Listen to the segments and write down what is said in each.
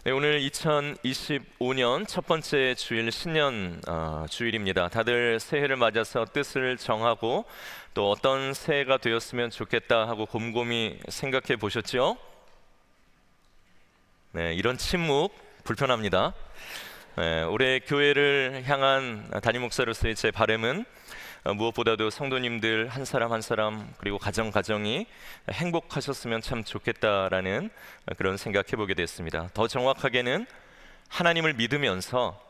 네, 오늘 2025년 첫 번째 주일 신년 주일입니다. 다들 새해를 맞아서 뜻을 정하고 또 어떤 새해가 되었으면 좋겠다 하고 곰곰이 생각해 보셨죠? 네, 이런 침묵 불편합니다. 네, 올해 교회를 향한 담임 목사로서의 제 바람은 무엇보다도 성도님들 한 사람 한 사람 그리고 가정이 행복하셨으면 참 좋겠다라는 그런 생각해 보게 됐습니다. 더 정확하게는 하나님을 믿으면서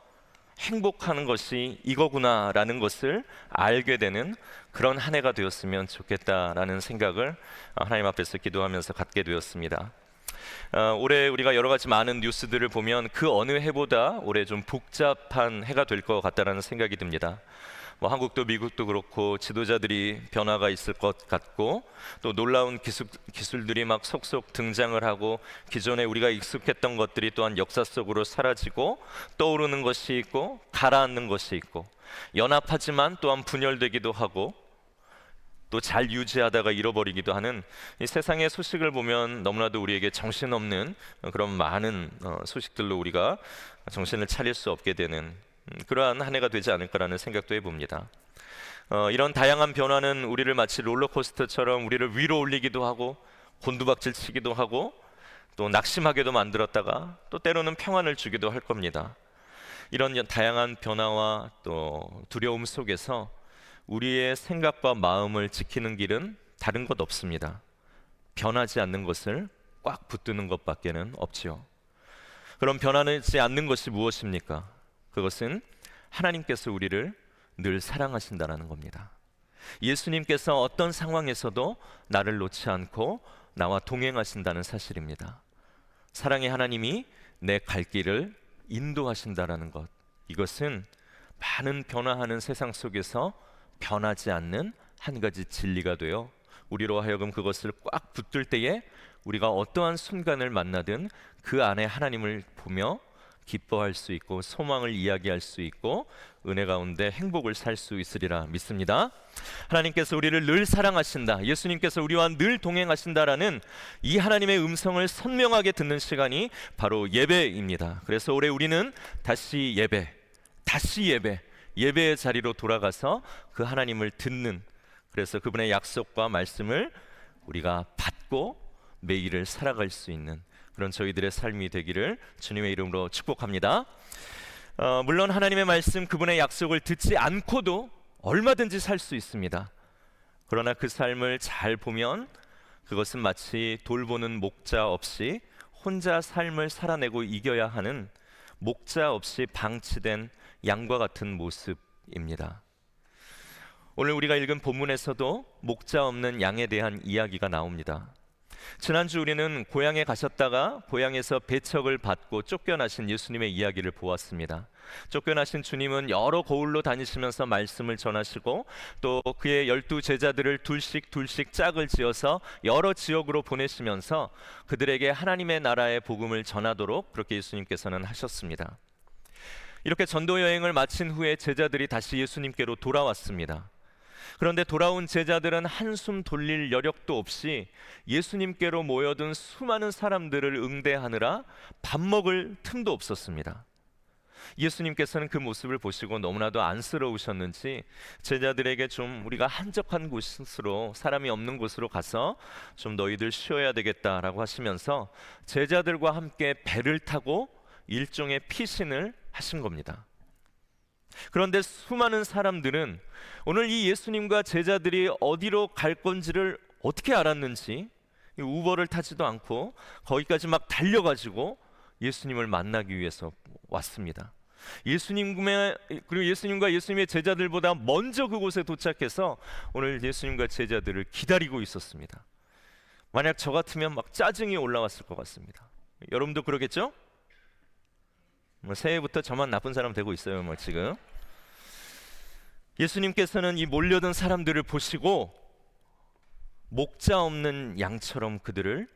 행복하는 것이 이거구나라는 것을 알게 되는 그런 한 해가 되었으면 좋겠다라는 생각을 하나님 앞에서 기도하면서 갖게 되었습니다. 올해 우리가 여러 가지 많은 뉴스들을 보면 그 어느 해보다 올해 좀 복잡한 해가 될 것 같다라는 생각이 듭니다. 한국도 미국도 그렇고 지도자들이 변화가 있을 것 같고 또 놀라운 기술들이 막 속속 등장을 하고 기존에 우리가 익숙했던 것들이 또한 역사 속으로 사라지고 떠오르는 것이 있고 가라앉는 것이 있고 연합하지만 또한 분열되기도 하고 또 잘 유지하다가 잃어버리기도 하는 이 세상의 소식을 보면 너무나도 우리에게 정신없는 그런 많은 소식들로 우리가 정신을 차릴 수 없게 되는 그러한 한 해가 되지 않을까라는 생각도 해봅니다. 이런 다양한 변화는 우리를 마치 롤러코스터처럼 우리를 위로 올리기도 하고 곤두박질 치기도 하고 또 낙심하게도 만들었다가 또 때로는 평안을 주기도 할 겁니다. 이런 다양한 변화와 또 두려움 속에서 우리의 생각과 마음을 지키는 길은 다른 것 없습니다. 변하지 않는 것을 꽉 붙드는 것밖에는 없지요. 그럼 변하지 않는 것이 무엇입니까? 그것은 하나님께서 우리를 늘 사랑하신다는 겁니다. 예수님께서 어떤 상황에서도 나를 놓지 않고 나와 동행하신다는 사실입니다. 사랑의 하나님이 내 갈 길을 인도하신다는 것, 이것은 많은 변화하는 세상 속에서 변하지 않는 한 가지 진리가 되어 우리로 하여금 그것을 꽉 붙들 때에 우리가 어떠한 순간을 만나든 그 안에 하나님을 보며 기뻐할 수 있고 소망을 이야기할 수 있고 은혜 가운데 행복을 살 수 있으리라 믿습니다. 하나님께서 우리를 늘 사랑하신다, 예수님께서 우리와 늘 동행하신다라는 이 하나님의 음성을 선명하게 듣는 시간이 바로 예배입니다. 그래서 올해 우리는 다시 예배의 자리로 돌아가서 그 하나님을 듣는, 그래서 그분의 약속과 말씀을 우리가 받고 매일을 살아갈 수 있는 그런 저희들의 삶이 되기를 주님의 이름으로 축복합니다. 물론 하나님의 말씀, 그분의 약속을 듣지 않고도 얼마든지 살 수 있습니다. 그러나 그 삶을 잘 보면 그것은 마치 돌보는 목자 없이 혼자 삶을 살아내고 이겨야 하는 목자 없이 방치된 양과 같은 모습입니다. 오늘 우리가 읽은 본문에서도 목자 없는 양에 대한 이야기가 나옵니다. 지난주 우리는 고향에 가셨다가 고향에서 배척을 받고 쫓겨나신 예수님의 이야기를 보았습니다. 쫓겨나신 주님은 여러 고을로 다니시면서 말씀을 전하시고 또 그의 12 제자들을 둘씩 짝을 지어서 여러 지역으로 보내시면서 그들에게 하나님의 나라의 복음을 전하도록 그렇게 예수님께서는 하셨습니다. 이렇게 전도 여행을 마친 후에 제자들이 다시 예수님께로 돌아왔습니다. 그런데 돌아온 제자들은 한숨 돌릴 여력도 없이 예수님께로 모여든 수많은 사람들을 응대하느라 밥 먹을 틈도 없었습니다. 예수님께서는 그 모습을 보시고 너무나도 안쓰러우셨는지 제자들에게 좀 우리가 한적한 곳으로, 사람이 없는 곳으로 가서 좀 너희들 쉬어야 되겠다라고 하시면서 제자들과 함께 배를 타고 일종의 피신을 하신 겁니다. 그런데 수많은 사람들은 오늘 이 예수님과 제자들이 어디로 갈 건지를 어떻게 알았는지 우버를 타지도 않고 거기까지 막 달려가지고 예수님을 만나기 위해서 왔습니다. 그리고 예수님과 예수님의 제자들보다 먼저 그곳에 도착해서 오늘 예수님과 제자들을 기다리고 있었습니다. 만약 저 같으면 막 짜증이 올라왔을 것 같습니다. 여러분도 그러겠죠? 새해부터 저만 나쁜 사람 되고 있어요. 지금 예수님께서는 이 몰려든 사람들을 보시고 목자 없는 양처럼 그들을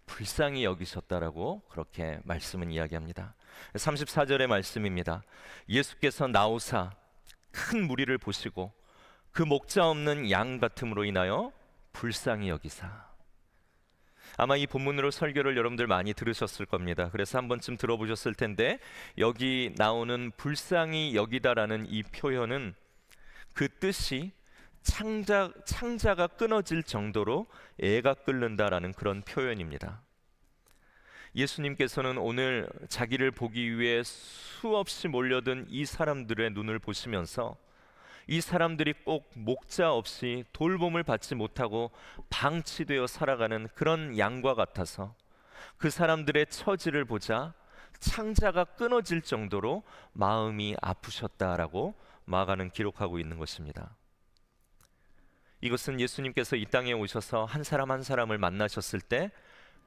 불쌍히 여기셨다라고 그렇게 말씀은 이야기합니다. 34절의 말씀입니다. 예수께서 나오사 큰 무리를 보시고 그 목자 없는 양 같음으로 인하여 불쌍히 여기사. 아마 이 본문으로 설교를 여러분들 많이 들으셨을 겁니다. 그래서 한 번쯤 들어보셨을 텐데, 여기 나오는 불쌍히 여기다라는 이 표현은 그 뜻이 창자가 끊어질 정도로 애가 끓는다라는 그런 표현입니다. 예수님께서는 오늘 자기를 보기 위해 수없이 몰려든 이 사람들의 눈을 보시면서 이 사람들이 꼭 목자 없이 돌봄을 받지 못하고 방치되어 살아가는 그런 양과 같아서 그 사람들의 처지를 보자 창자가 끊어질 정도로 마음이 아프셨다라고 마가는 기록하고 있는 것입니다. 이것은 예수님께서 이 땅에 오셔서 한 사람 한 사람을 만나셨을 때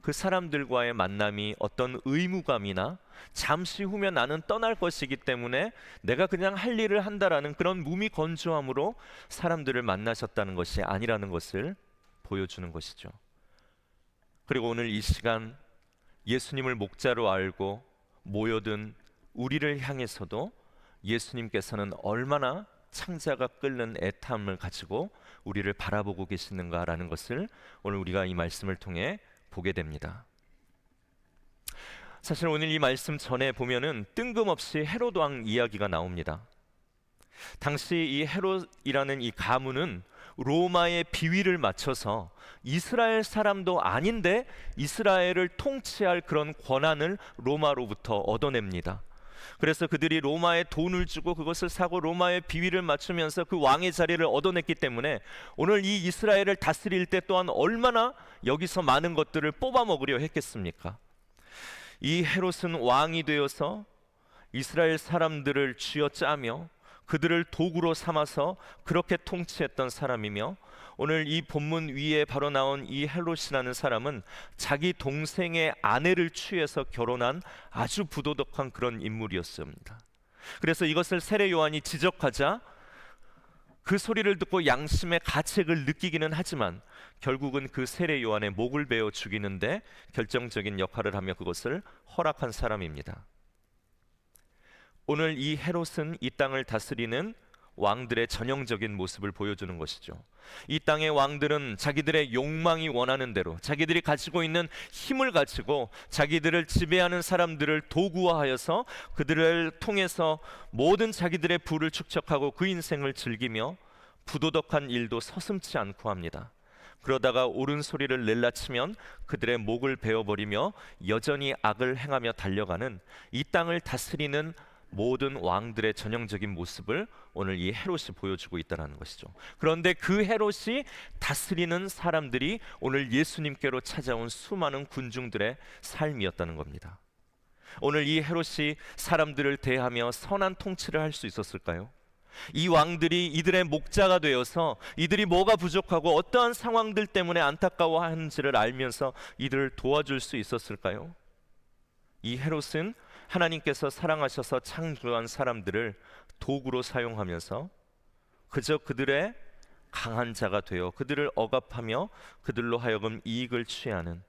그 사람들과의 만남이 어떤 의무감이나 잠시 후면 나는 떠날 것이기 때문에 내가 그냥 할 일을 한다라는 그런 무미건조함으로 사람들을 만나셨다는 것이 아니라는 것을 보여주는 것이죠. 그리고 오늘 이 시간 예수님을 목자로 알고 모여든 우리를 향해서도 예수님께서는 얼마나 창자가 끓는 애탐을 가지고 우리를 바라보고 계시는가라는 것을 오늘 우리가 이 말씀을 통해 보게 됩니다. 사실 오늘 이 말씀 전에 보면은 뜬금없이 헤롯 왕 이야기가 나옵니다. 당시 이 헤롯이라는 이 가문은 로마의 비위를 맞춰서 이스라엘 사람도 아닌데 이스라엘을 통치할 그런 권한을 로마로부터 얻어냅니다. 그래서 그들이 로마에 돈을 주고 그것을 사고 로마의 비위를 맞추면서 그 왕의 자리를 얻어냈기 때문에 오늘 이 이스라엘을 다스릴 때 또한 얼마나 여기서 많은 것들을 뽑아 먹으려 했겠습니까? 이 헤롯은 왕이 되어서 이스라엘 사람들을 쥐어짜며 그들을 도구로 삼아서 그렇게 통치했던 사람이며, 오늘 이 본문 위에 바로 나온 이 헤롯이라는 사람은 자기 동생의 아내를 취해서 결혼한 아주 부도덕한 그런 인물이었습니다. 그래서 이것을 세례 요한이 지적하자 그 소리를 듣고 양심의 가책을 느끼기는 하지만 결국은 그 세례 요한의 목을 베어 죽이는데 결정적인 역할을 하며 그것을 허락한 사람입니다. 오늘 이 헤롯은 이 땅을 다스리는 왕들의 전형적인 모습을 보여주는 것이죠. 이 땅의 왕들은 자기들의 욕망이 원하는 대로 자기들이 가지고 있는 힘을 가지고 자기들을 지배하는 사람들을 도구화하여서 그들을 통해서 모든 자기들의 부를 축적하고 그 인생을 즐기며 부도덕한 일도 서슴지 않고 합니다. 그러다가 옳은 소리를 낼라치면 그들의 목을 베어버리며 여전히 악을 행하며 달려가는 이 땅을 다스리는 모든 왕들의 전형적인 모습을 오늘 이 헤롯이 보여주고 있다는 것이죠. 그런데 그 헤롯이 다스리는 사람들이 오늘 예수님께로 찾아온 수많은 군중들의 삶이었다는 겁니다. 오늘 이 헤롯이 사람들을 대하며 선한 통치를 할 수 있었을까요? 이 왕들이 이들의 목자가 되어서 이들이 뭐가 부족하고 어떠한 상황들 때문에 안타까워하는지를 알면서 이들을 도와줄 수 있었을까요? 이 헤롯은 하나님께서 사랑하셔서 창조한 사람들을 도구로 사용하면서 그저 그들의 강한 자가 되어 그들을 억압하며 그들로 하여금 이익을 취하는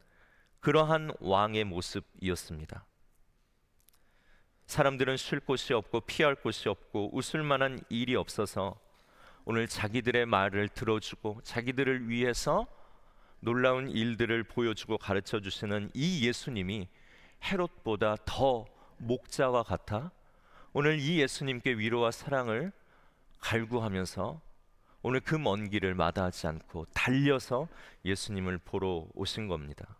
그러한 왕의 모습이었습니다. 사람들은 쉴 곳이 없고 피할 곳이 없고 웃을 만한 일이 없어서 오늘 자기들의 말을 들어주고 자기들을 위해서 놀라운 일들을 보여주고 가르쳐 주시는 이 예수님이 헤롯보다 더 목자와 같아 오늘 이 예수님께 위로와 사랑을 갈구하면서 오늘 그 먼 길을 마다하지 않고 달려서 예수님을 보러 오신 겁니다.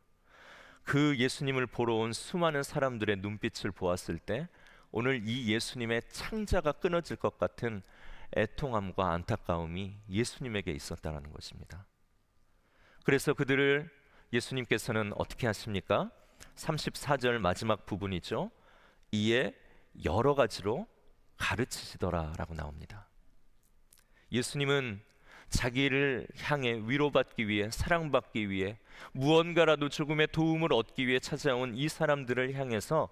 그 예수님을 보러 온 수많은 사람들의 눈빛을 보았을 때 오늘 이 예수님의 창자가 끊어질 것 같은 애통함과 안타까움이 예수님에게 있었다는 것입니다. 그래서 그들을 예수님께서는 어떻게 하십니까? 34절 마지막 부분이죠. 이에 여러 가지로 가르치시더라라고 나옵니다. 예수님은 자기를 향해 위로받기 위해 사랑받기 위해 무언가라도 조금의 도움을 얻기 위해 찾아온 이 사람들을 향해서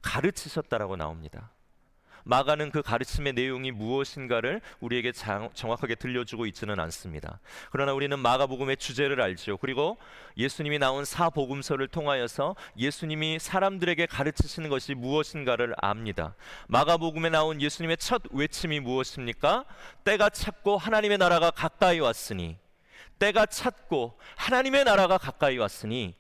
가르치셨다라고 나옵니다. 마가는 그 가르침의 내용이 무엇인가를 우리에게 정확하게 들려주고 있지는 않습니다. 그러나 우리는 마가복음의 주제를 알죠. 그리고 예수님이 나온 사복음서를 통하여서 예수님이 사람들에게 가르치시는 것이 무엇인가를 압니다. 마가복음에 나온 예수님의 첫 외침이 무엇입니까? 때가 찼고 하나님의 나라가 가까이 왔으니, 때가 찼고 하나님의 나라가 가까이 왔으니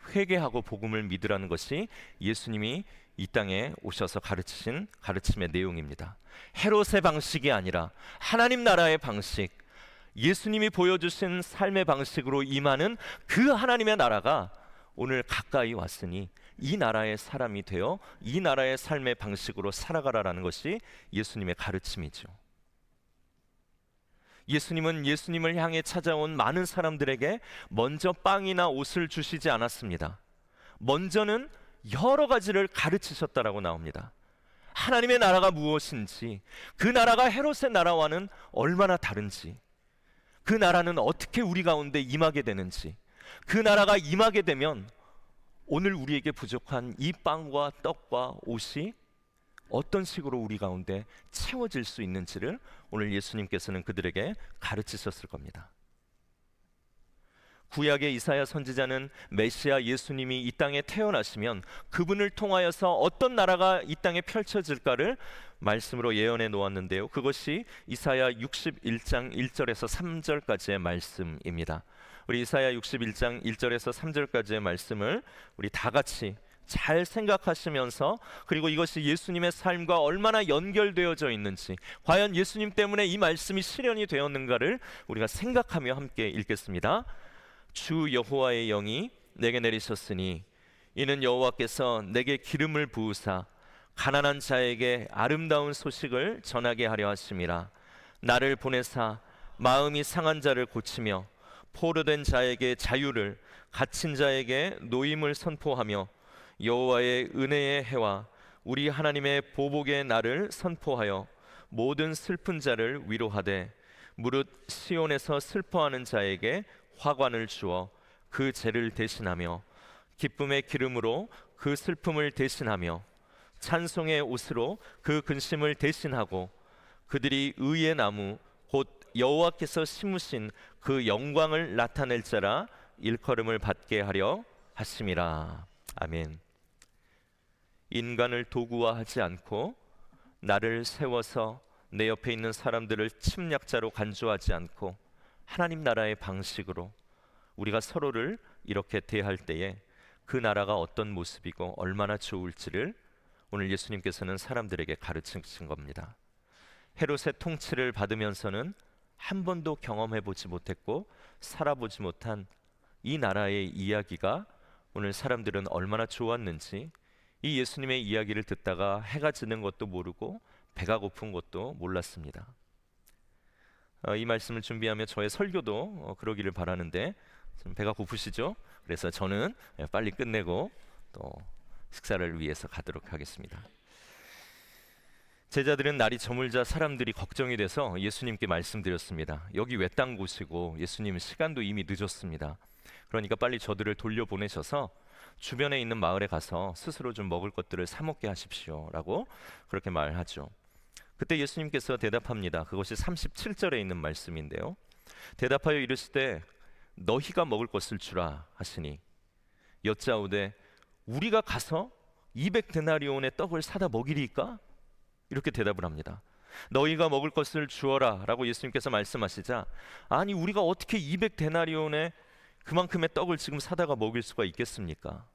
회개하고 복음을 믿으라는 것이 예수님이 이 땅에 오셔서 가르치신 가르침의 내용입니다. 헤롯의 방식이 아니라 하나님 나라의 방식, 예수님이 보여주신 삶의 방식으로 임하는 그 하나님의 나라가 오늘 가까이 왔으니 이 나라의 사람이 되어 이 나라의 삶의 방식으로 살아가라라는 것이 예수님의 가르침이죠. 예수님은 예수님을 향해 찾아온 많은 사람들에게 먼저 빵이나 옷을 주시지 않았습니다. 먼저는 여러 가지를 가르치셨다라고 나옵니다. 하나님의 나라가 무엇인지, 그 나라가 헤롯의 나라와는 얼마나 다른지, 그 나라는 어떻게 우리 가운데 임하게 되는지, 그 나라가 임하게 되면 오늘 우리에게 부족한 이 빵과 떡과 옷이 어떤 식으로 우리 가운데 채워질 수 있는지를 오늘 예수님께서는 그들에게 가르치셨을 겁니다. 구약의 이사야 선지자는 메시아 예수님이 이 땅에 태어나시면 그분을 통하여서 어떤 나라가 이 땅에 펼쳐질까를 말씀으로 예언해 놓았는데요. 그것이 이사야 61장 1절에서 3절까지의 말씀입니다. 우리 이사야 61장 1절에서 3절까지의 말씀을 우리 다 같이 잘 생각하시면서, 그리고 이것이 예수님의 삶과 얼마나 연결되어져 있는지, 과연 예수님 때문에 이 말씀이 실현이 되었는가를 우리가 생각하며 함께 읽겠습니다. 주 여호와의 영이 내게 내리셨으니 이는 여호와께서 내게 기름을 부으사 가난한 자에게 아름다운 소식을 전하게 하려 하심이라. 나를 보내사 마음이 상한 자를 고치며 포로된 자에게 자유를, 갇힌 자에게 노임을 선포하며 여호와의 은혜의 해와 우리 하나님의 보복의 날을 선포하여 모든 슬픈 자를 위로하되 무릇 시온에서 슬퍼하는 자에게 화관을 주어 그 죄를 대신하며 기쁨의 기름으로 그 슬픔을 대신하며 찬송의 옷으로 그 근심을 대신하고 그들이 의의 나무 곧 여호와께서 심으신 그 영광을 나타낼 자라 일컬음을 받게 하려 하심이라. 아멘. 인간을 도구화하지 않고 나를 세워서 내 옆에 있는 사람들을 침략자로 간주하지 않고 하나님 나라의 방식으로 우리가 서로를 이렇게 대할 때에 그 나라가 어떤 모습이고 얼마나 좋을지를 오늘 예수님께서는 사람들에게 가르치신 겁니다. 헤롯의 통치를 받으면서는 한 번도 경험해 보지 못했고 살아보지 못한 이 나라의 이야기가 오늘 사람들은 얼마나 좋았는지, 이 예수님의 이야기를 듣다가 해가 지는 것도 모르고 배가 고픈 것도 몰랐습니다. 이 말씀을 준비하며 저의 설교도 그러기를 바라는데 좀 배가 고프시죠? 그래서 저는 빨리 끝내고 또 식사를 위해서 가도록 하겠습니다. 제자들은 날이 저물자 사람들이 걱정이 돼서 예수님께 말씀드렸습니다. 여기 외딴 곳이고 예수님 시간도 이미 늦었습니다. 그러니까 빨리 저들을 돌려보내셔서 주변에 있는 마을에 가서 스스로 좀 먹을 것들을 사 먹게 하십시오 라고 그렇게 말하죠. 그때 예수님께서 대답합니다. 그것이 37절에 있는 말씀인데요. 대답하여 이르시되 너희가 먹을 것을 주라 하시니 여짜오되 우리가 가서 200데나리온의 떡을 사다 먹이리까? 이렇게 대답을 합니다. 너희가 먹을 것을 주어라 라고 예수님께서 말씀하시자, 아니 우리가 어떻게 200데나리온의 그만큼의 떡을 지금 사다가 먹일 수가 있겠습니까?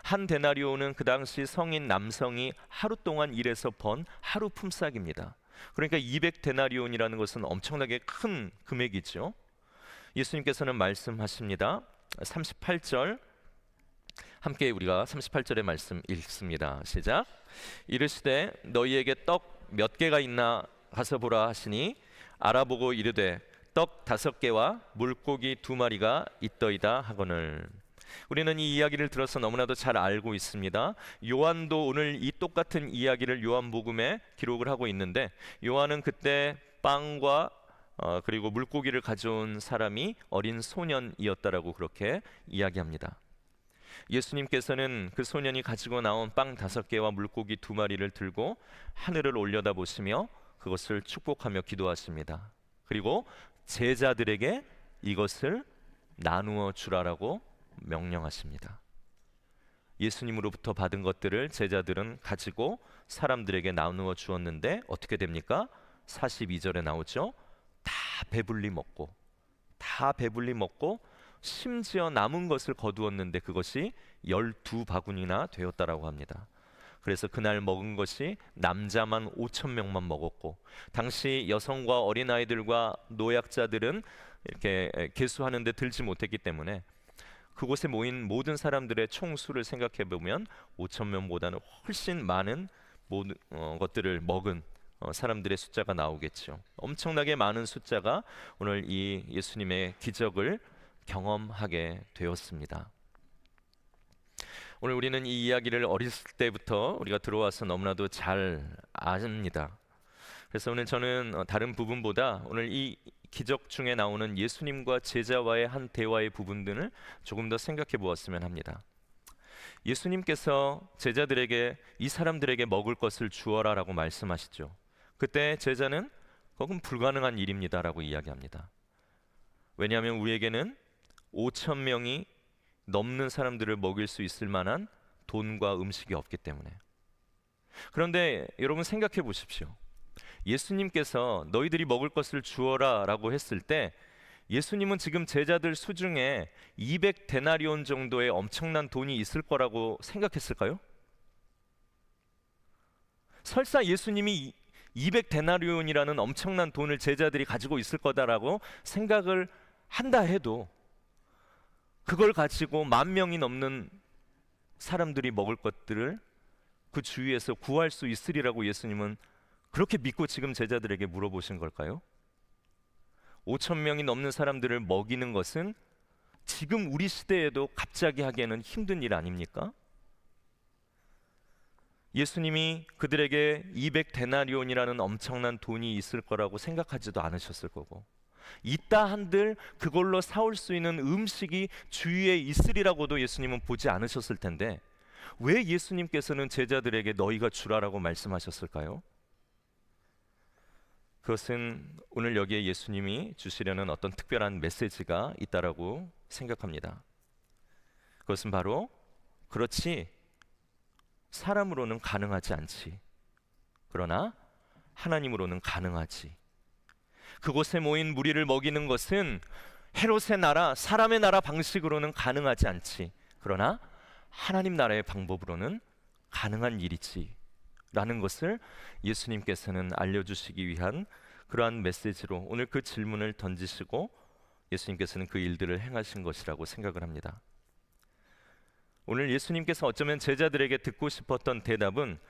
한 데나리온은 그 당시 성인 남성이 하루 동안 일해서 번 하루 품삯입니다. 그러니까 200데나리온이라는 것은 엄청나게 큰 금액이죠. 예수님께서는 말씀하십니다. 38절 함께 우리가 38절의 말씀 읽습니다. 시작. 이르시되 너희에게 떡 몇 개가 있나 가서 보라 하시니 알아보고 이르되 떡 5개와 물고기 2마리가 있더이다 하거늘. 우리는 이 이야기를 들어서 너무나도 잘 알고 있습니다. 요한도 오늘 이 똑같은 이야기를 요한복음에 기록을 하고 있는데, 요한은 그때 빵과 그리고 물고기를 가져온 사람이 어린 소년이었다라고 그렇게 이야기합니다. 예수님께서는 그 소년이 가지고 나온 빵 5개와 물고기 2마리를 들고 하늘을 올려다보시며 그것을 축복하며 기도하십니다. 그리고 제자들에게 이것을 나누어 주라라고 명령하십니다. 예수님으로부터 받은 것들을 제자들은 가지고 사람들에게 나누어 주었는데 어떻게 됩니까? 42절에 나오죠. 다 배불리 먹고 심지어 남은 것을 거두었는데 그것이 12바구니나 되었다라고 합니다. 그래서 그날 먹은 것이 남자만 5천 명만 먹었고, 당시 여성과 어린아이들과 노약자들은 이렇게 계수하는데 들지 못했기 때문에 그곳에 모인 모든 사람들의 총수를 생각해 보면 5천 명보다는 훨씬 많은 모든 것들을 먹은 사람들의 숫자가 나오겠죠. 엄청나게 많은 숫자가 오늘 이 예수님의 기적을 경험하게 되었습니다. 오늘 우리는 이 이야기를 어렸을 때부터 우리가 들어와서 너무나도 잘 압니다. 그래서 오늘 저는 다른 부분보다 오늘 이 기적 중에 나오는 예수님과 제자와의 한 대화의 부분들을 조금 더 생각해 보았으면 합니다. 예수님께서 제자들에게 이 사람들에게 먹을 것을 주어라 라고 말씀하시죠. 그때 제자는 그건 불가능한 일입니다 라고 이야기합니다. 왜냐하면 우리에게는 5천 명이 넘는 사람들을 먹일 수 있을 만한 돈과 음식이 없기 때문에. 그런데 여러분 생각해 보십시오. 예수님께서 너희들이 먹을 것을 주어라 라고 했을 때 예수님은 지금 제자들 수중에 200데나리온 정도의 엄청난 돈이 있을 거라고 생각했을까요? 설사 예수님이 200데나리온이라는 엄청난 돈을 제자들이 가지고 있을 거다라고 생각을 한다 해도 그걸 가지고 10,000명이 넘는 사람들이 먹을 것들을 그 주위에서 구할 수 있으리라고 예수님은 그렇게 믿고 지금 제자들에게 물어보신 걸까요? 5천 명이 넘는 사람들을 먹이는 것은 지금 우리 시대에도 갑자기 하기에는 힘든 일 아닙니까? 예수님이 그들에게 200데나리온이라는 엄청난 돈이 있을 거라고 생각하지도 않으셨을 거고, 있다 한들 그걸로 사올 수 있는 음식이 주위에 있으리라고도 예수님은 보지 않으셨을 텐데 왜 예수님께서는 제자들에게 너희가 주라라고 말씀하셨을까요? 그것은 오늘 여기에 예수님이 주시려는 어떤 특별한 메시지가 있다라고 생각합니다. 그것은 바로 그렇지, 사람으로는 가능하지 않지, 그러나 하나님으로는 가능하지. 그곳에 모인 무리를 먹이는 것은 헤롯의 나라, 사람의 나라 방식으로는 가능하지 않지, 그러나 하나님 나라의 방법으로는 가능한 일이지 라는 것을 예수님께서는 알려주시기 위한 그러한 메시지로 오늘 그 질문을 던지시고 예수님께서는 그 일들을 행하신 것이라고 생각을 합니다. 오늘 예수님께서 어쩌면 제자들에게 듣고 싶었던 대답은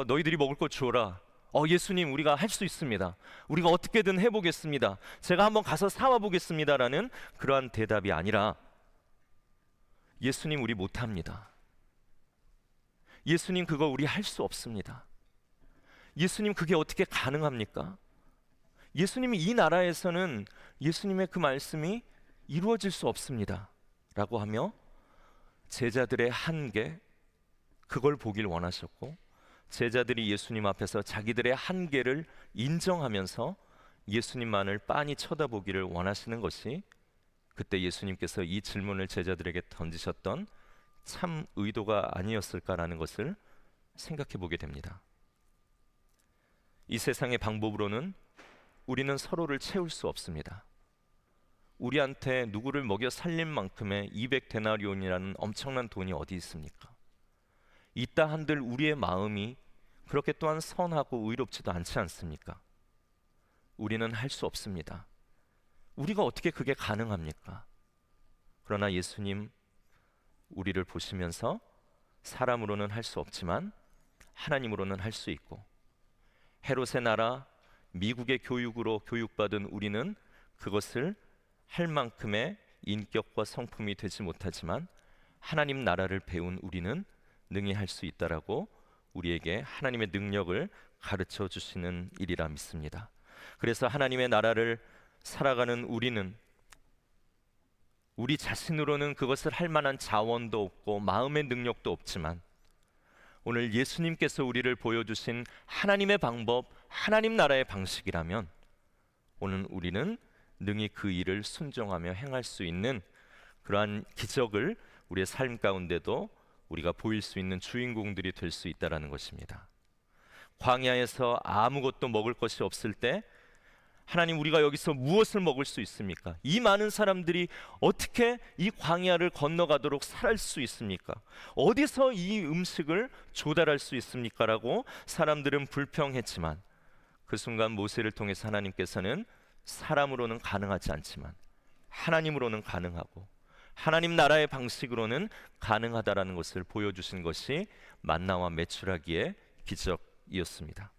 너희들이 먹을 것 주어라. 예수님, 우리가 할 수 있습니다. 우리가 어떻게든 해보겠습니다. 제가 한번 가서 사와 보겠습니다 라는 그러한 대답이 아니라, 예수님 우리 못합니다. 예수님 그거 우리 할 수 없습니다. 예수님 그게 어떻게 가능합니까? 예수님이 이 나라에서는 예수님의 그 말씀이 이루어질 수 없습니다 라고 하며 제자들의 한계, 그걸 보길 원하셨고, 제자들이 예수님 앞에서 자기들의 한계를 인정하면서 예수님만을 빤히 쳐다보기를 원하시는 것이 그때 예수님께서 이 질문을 제자들에게 던지셨던 참 의도가 아니었을까라는 것을 생각해 보게 됩니다. 이 세상의 방법으로는 우리는 서로를 채울 수 없습니다. 우리한테 누구를 먹여 살릴 만큼의 200데나리온이라는 엄청난 돈이 어디 있습니까? 있다 한들 우리의 마음이 그렇게 또한 선하고 의롭지도 않지 않습니까? 우리는 할 수 없습니다. 우리가 어떻게 그게 가능합니까? 그러나 예수님 우리를 보시면서 사람으로는 할 수 없지만 하나님으로는 할 수 있고, 헤롯의 나라, 미국의 교육으로 교육받은 우리는 그것을 할 만큼의 인격과 성품이 되지 못하지만 하나님 나라를 배운 우리는 능히 할 수 있다라고 우리에게 하나님의 능력을 가르쳐 주시는 일이라 믿습니다. 그래서 하나님의 나라를 살아가는 우리는 우리 자신으로는 그것을 할 만한 자원도 없고 마음의 능력도 없지만 오늘 예수님께서 우리를 보여주신 하나님의 방법, 하나님 나라의 방식이라면 오늘 우리는 능히 그 일을 순종하며 행할 수 있는 그러한 기적을 우리의 삶 가운데도 우리가 보일 수 있는 주인공들이 될 수 있다라는 것입니다. 광야에서 아무것도 먹을 것이 없을 때 하나님, 우리가 여기서 무엇을 먹을 수 있습니까? 이 많은 사람들이 어떻게 이 광야를 건너가도록 살 수 있습니까? 어디서 이 음식을 조달할 수 있습니까? 라고 사람들은 불평했지만 그 순간 모세를 통해서 하나님께서는 사람으로는 가능하지 않지만 하나님으로는 가능하고 하나님 나라의 방식으로는 가능하다라는 것을 보여주신 것이 만나와 메추라기의 기적이었습니다.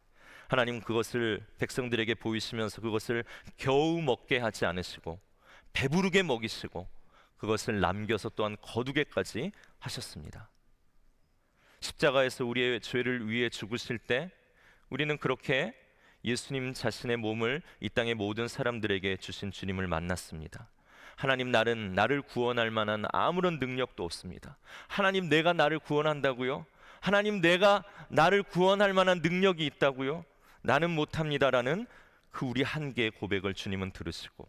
하나님 그것을 백성들에게 보이시면서 그것을 겨우 먹게 하지 않으시고 배부르게 먹이시고 그것을 남겨서 또한 거두게까지 하셨습니다. 십자가에서 우리의 죄를 위해 죽으실 때 우리는 그렇게 예수님 자신의 몸을 이 땅의 모든 사람들에게 주신 주님을 만났습니다. 하나님, 나를 구원할 만한 아무런 능력도 없습니다. 하나님, 내가 나를 구원한다고요? 하나님, 내가 나를 구원할 만한 능력이 있다고요? 나는 못합니다라는 그 우리 한계의 고백을 주님은 들으시고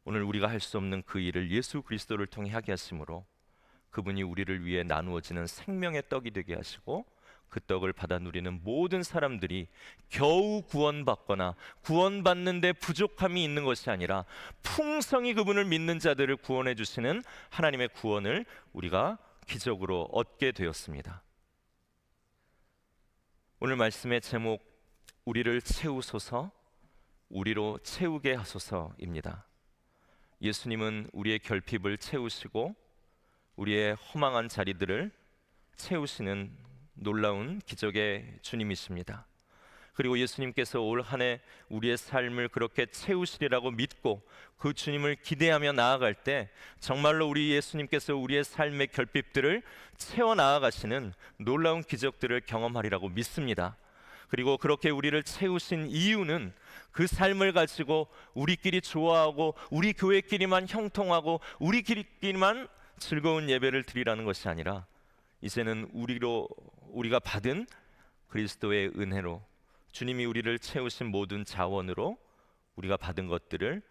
오늘 우리가 할 수 없는 그 일을 예수 그리스도를 통해 하게 하심으로 그분이 우리를 위해 나누어지는 생명의 떡이 되게 하시고 그 떡을 받아 누리는 모든 사람들이 겨우 구원받거나 구원받는데 부족함이 있는 것이 아니라 풍성히 그분을 믿는 자들을 구원해 주시는 하나님의 구원을 우리가 기적으로 얻게 되었습니다. 오늘 말씀의 제목, 우리를 채우소서, 우리로 채우게 하소서입니다. 예수님은 우리의 결핍을 채우시고 우리의 허망한 자리들을 채우시는 놀라운 기적의 주님이십니다. 그리고 예수님께서 올 한 해 우리의 삶을 그렇게 채우시리라고 믿고 그 주님을 기대하며 나아갈 때 정말로 우리 예수님께서 우리의 삶의 결핍들을 채워 나아가시는 놀라운 기적들을 경험하리라고 믿습니다. 그리고 그렇게 우리를 채우신 이유는 그 삶을 가지고 우리끼리 좋아하고 우리 교회끼리만 형통하고 우리끼리만 즐거운 예배를 드리라는 것이 아니라 이제는 우리가 받은 그리스도의 은혜로 주님이 우리를 채우신 모든 자원으로 우리가 받은 것들을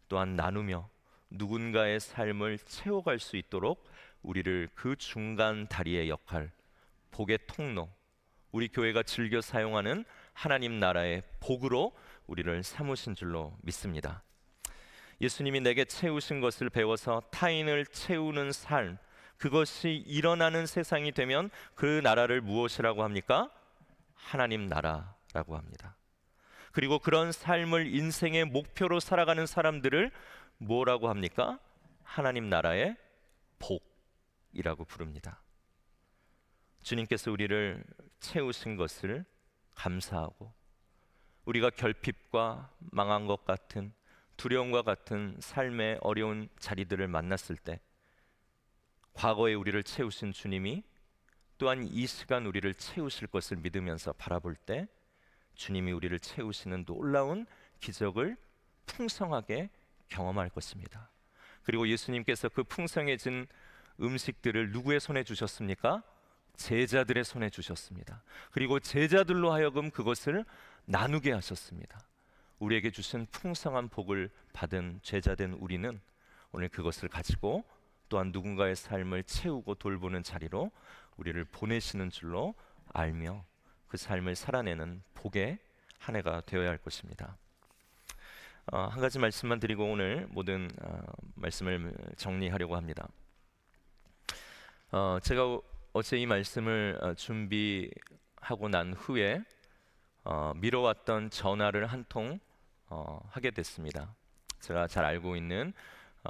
또한 나누며 누군가의 삶을 채워갈 수 있도록 우리를 그 중간 다리의 역할, 복의 통로, 우리 교회가 즐겨 사용하는 하나님 나라의 복으로 우리를 삼으신 줄로 믿습니다. 예수님이 내게 채우신 것을 배워서 타인을 채우는 삶, 그것이 일어나는 세상이 되면 그 나라를 무엇이라고 합니까? 하나님 나라라고 합니다. 그리고 그런 삶을 인생의 목표로 살아가는 사람들을 뭐라고 합니까? 하나님 나라의 복이라고 부릅니다. 주님께서 우리를 채우신 것을 감사하고 우리가 결핍과 망한 것 같은 두려움과 같은 삶의 어려운 자리들을 만났을 때 과거에 우리를 채우신 주님이 또한 이 시간 우리를 채우실 것을 믿으면서 바라볼 때 주님이 우리를 채우시는 놀라운 기적을 풍성하게 경험할 것입니다. 그리고 예수님께서 그 풍성해진 음식들을 누구의 손에 주셨습니까? 제자들의 손에 주셨습니다. 그리고 제자들로 하여금 그것을 나누게 하셨습니다. 우리에게 주신 풍성한 복을 받은 제자된 우리는 오늘 그것을 가지고 또한 누군가의 삶을 채우고 돌보는 자리로 우리를 보내시는 줄로 알며 그 삶을 살아내는 복의 한 해가 되어야 할 것입니다. 한 가지 말씀만 드리고 오늘 모든 말씀을 정리하려고 합니다. 제가 어제 이 말씀을 준비하고 난 후에 미뤄왔던 전화를 한 통 하게 됐습니다. 제가 잘 알고 있는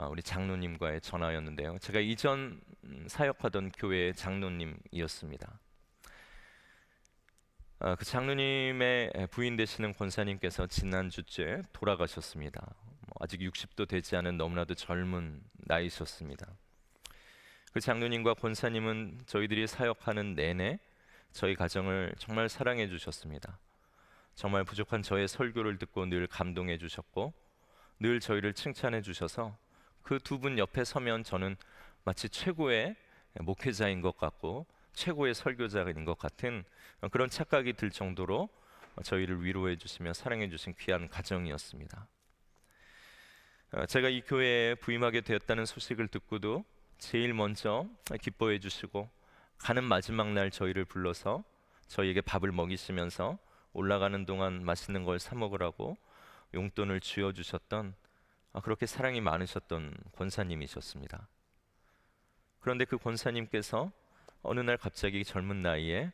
우리 장로님과의 전화였는데요. 제가 이전 사역하던 교회의 장로님이었습니다. 그 장로님의 부인 되시는 권사님께서 지난주째 돌아가셨습니다. 아직 60도 되지 않은 너무나도 젊은 나이셨습니다. 그 장로님과 권사님은 저희들이 사역하는 내내 저희 가정을 정말 사랑해 주셨습니다. 정말 부족한 저의 설교를 듣고 늘 감동해 주셨고 늘 저희를 칭찬해 주셔서 그 두 분 옆에 서면 저는 마치 최고의 목회자인 것 같고 최고의 설교자인 것 같은 그런 착각이 들 정도로 저희를 위로해 주시며 사랑해 주신 귀한 가정이었습니다. 제가 이 교회에 부임하게 되었다는 소식을 듣고도 제일 먼저 기뻐해 주시고 가는 마지막 날 저희를 불러서 저희에게 밥을 먹이시면서 올라가는 동안 맛있는 걸 사 먹으라고 용돈을 쥐어주셨던 그렇게 사랑이 많으셨던 권사님이셨습니다. 그런데 그 권사님께서 어느 날 갑자기 젊은 나이에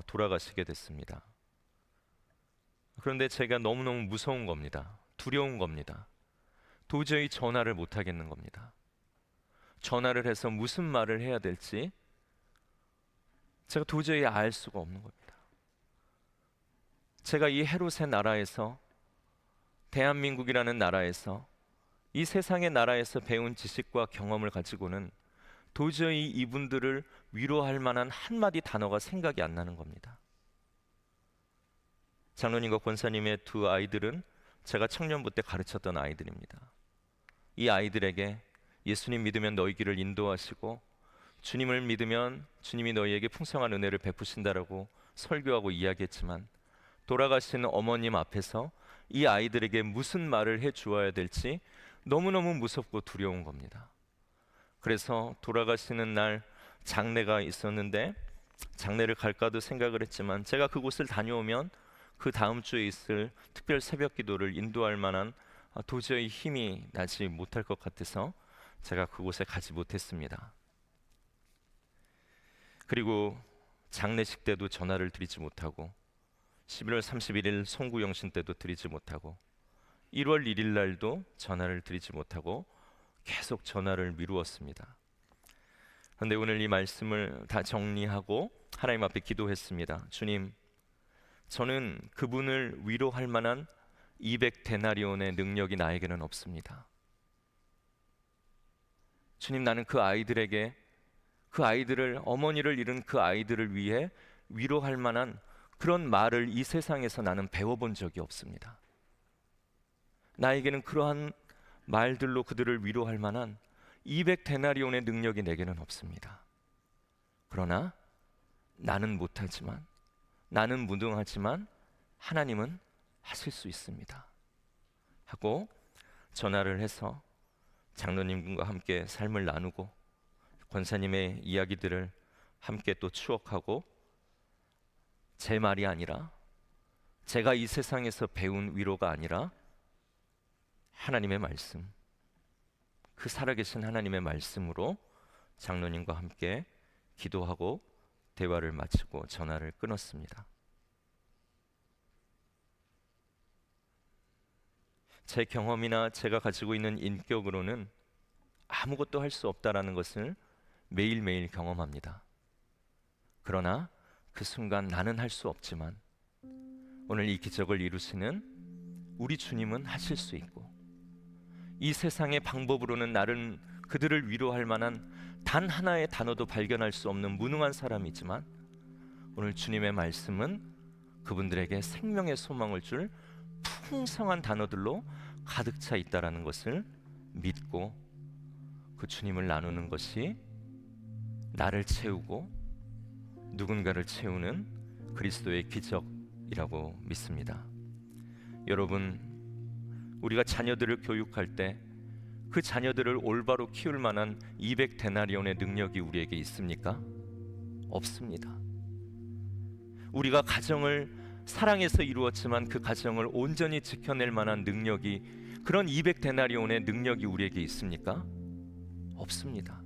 돌아가시게 됐습니다. 그런데 제가 너무너무 무서운 겁니다. 두려운 겁니다. 도저히 전화를 못 하겠는 겁니다. 전화를 해서 무슨 말을 해야 될지 제가 도저히 알 수가 없는 겁니다. 제가 이 헤롯의 나라에서, 대한민국이라는 나라에서, 이 세상의 나라에서 배운 지식과 경험을 가지고는 도저히 이분들을 위로할 만한 한마디 단어가 생각이 안 나는 겁니다. 장로님과 권사님의 두 아이들은 제가 청년부 때 가르쳤던 아이들입니다. 이 아이들에게 예수님 믿으면 너희 길을 인도하시고 주님을 믿으면 주님이 너희에게 풍성한 은혜를 베푸신다라고 설교하고 이야기했지만, 돌아가신 어머님 앞에서 이 아이들에게 무슨 말을 해 주어야 될지 너무너무 무섭고 두려운 겁니다. 그래서 돌아가시는 날 장례가 있었는데 장례를 갈까도 생각을 했지만, 제가 그곳을 다녀오면 그 다음 주에 있을 특별 새벽 기도를 인도할 만한 도저히 힘이 나지 못할 것 같아서 제가 그곳에 가지 못했습니다. 그리고 장례식 때도 전화를 드리지 못하고, 11월 31일 송구영신 때도 드리지 못하고, 1월 1일 날도 전화를 드리지 못하고 계속 전화를 미루었습니다. 그런데 오늘 이 말씀을 다 정리하고 하나님 앞에 기도했습니다. 주님, 저는 그분을 위로할 만한 200데나리온의 능력이 나에게는 없습니다. 주님, 나는 그 아이들에게, 그 아이들을, 어머니를 잃은 그 아이들을 위해 위로할 만한 그런 말을 이 세상에서 나는 배워본 적이 없습니다. 나에게는 그러한 말들로 그들을 위로할 만한 200데나리온의 능력이 내게는 없습니다. 그러나 나는 못하지만, 나는 무능하지만 하나님은 하실 수 있습니다 하고 전화를 해서 장로님과 함께 삶을 나누고 권사님의 이야기들을 함께 또 추억하고, 제 말이 아니라, 제가 이 세상에서 배운 위로가 아니라 하나님의 말씀, 그 살아계신 하나님의 말씀으로 장로님과 함께 기도하고 대화를 마치고 전화를 끊었습니다. 제 경험이나 제가 가지고 있는 인격으로는 아무것도 할 수 없다라는 것을 매일매일 경험합니다. 그러나 그 순간 나는 할 수 없지만 오늘 이 기적을 이루시는 우리 주님은 하실 수 있고, 이 세상의 방법으로는 나를, 그들을 위로할 만한 단 하나의 단어도 발견할 수 없는 무능한 사람이지만, 오늘 주님의 말씀은 그분들에게 생명의 소망을 줄 풍성한 단어들로 가득 차 있다라는 것을 믿고 그 주님을 나누는 것이 나를 채우고 누군가를 채우는 그리스도의 기적이라고 믿습니다. 여러분, 우리가 자녀들을 교육할 때 그 자녀들을 올바로 키울 만한 200데나리온의 능력이 우리에게 있습니까? 없습니다. 우리가 가정을 사랑해서 이루었지만 그 가정을 온전히 지켜낼 만한 능력이, 그런 200데나리온의 능력이 우리에게 있습니까? 없습니다.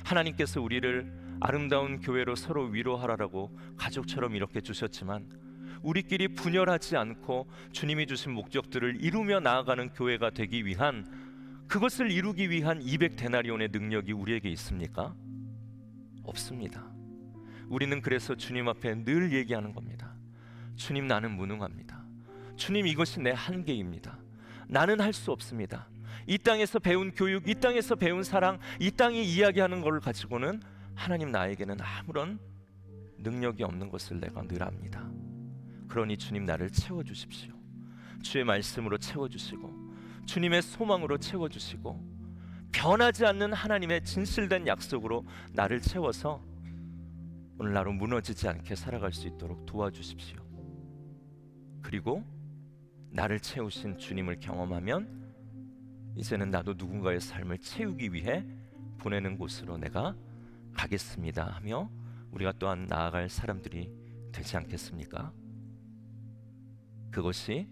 하나님께서 우리를 아름다운 교회로 서로 위로하라라고 가족처럼 이렇게 주셨지만, 우리끼리 분열하지 않고 주님이 주신 목적들을 이루며 나아가는 교회가 되기 위한, 그것을 이루기 위한 200데나리온의 능력이 우리에게 있습니까? 없습니다. 우리는 그래서 주님 앞에 늘 얘기하는 겁니다. 주님, 나는 무능합니다. 주님, 이것이 내 한계입니다. 나는 할 수 없습니다. 이 땅에서 배운 교육, 이 땅에서 배운 사랑, 이 땅이 이야기하는 것을 가지고는 하나님, 나에게는 아무런 능력이 없는 것을 내가 늘 압니다. 그러니 주님, 나를 채워주십시오. 주의 말씀으로 채워주시고 주님의 소망으로 채워주시고 변하지 않는 하나님의 진실된 약속으로 나를 채워서 오늘 나로 무너지지 않게 살아갈 수 있도록 도와주십시오. 그리고 나를 채우신 주님을 경험하면 이제는 나도 누군가의 삶을 채우기 위해 보내는 곳으로 내가 가겠습니다 하며 우리가 또한 나아갈 사람들이 되지 않겠습니까? 그것이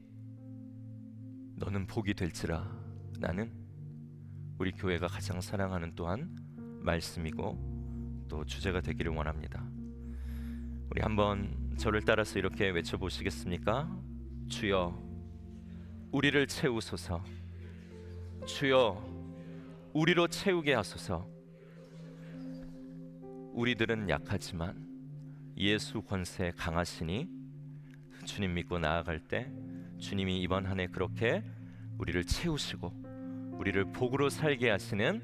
너는 복이 될지라. 나는 우리 교회가 가장 사랑하는 또한 말씀이고 또 주제가 되기를 원합니다. 우리 한번 저를 따라서 이렇게 외쳐보시겠습니까? 주여 우리를 채우소서. 주여 우리로 채우게 하소서. 우리들은 약하지만 예수 권세 강하시니 주님 믿고 나아갈 때 주님이 이번 한 해 그렇게 우리를 채우시고 우리를 복으로 살게 하시는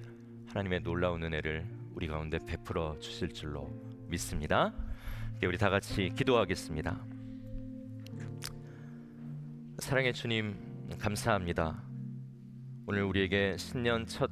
하나님의 놀라운 은혜를 우리 가운데 베풀어 주실 줄로 믿습니다. 우리 다 같이 기도하겠습니다. 사랑의 주님, 감사합니다. 오늘 우리에게 신년 첫